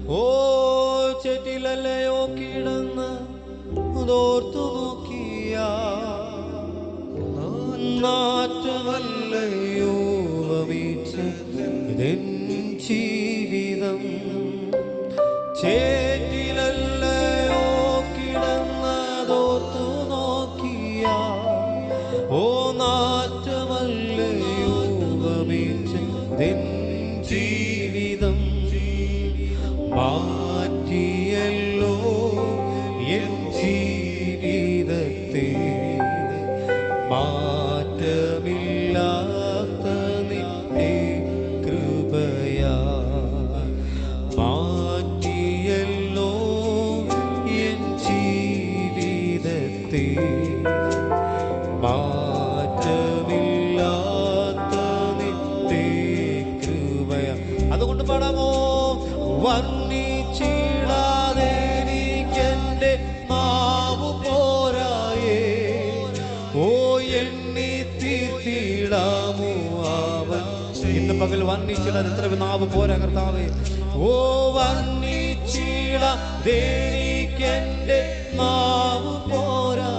ഓ ചെറ്റിലല്ലയോ കിടന്ന് അതോർത്തു നോക്കിയ നാറ്റമല്ലയോ വമിച്ചതെൻ ജീവിതം. ചേറ്റിലല്ലയോ കിടന്നതോർത്തു നോക്കിയ ഓ നാറ്റമല്ലയോ വമിച്ചതെൻ ജീവിതം. മാറ്റിയല്ലോ എൻ ജീവിതത്തെ മാറ്റമില്ലാത്ത നിന്റെ കൃപയാ. മാറ്റിയല്ലോ എൻ ജീവിതത്തെ മാറ്റമില്ലാത്ത നിന്റെ കൃപയാ. അതുകൊണ്ട് പാടാമോ? വർണ്ണിച്ചിടാതെ എനിക്കെന്റെ നാവു പോരായേ, ഓ എണ്ണി തീർത്തിടാമോ അവൻ. ഇന്ന് പകൽ വർണ്ണിച്ചിടാതെ എത്ര നാവ് പോരാ കർത്താവേ. ഓ വർണ്ണിച്ചിടാതെ എനിക്കെന്റെ നാവു പോരാ,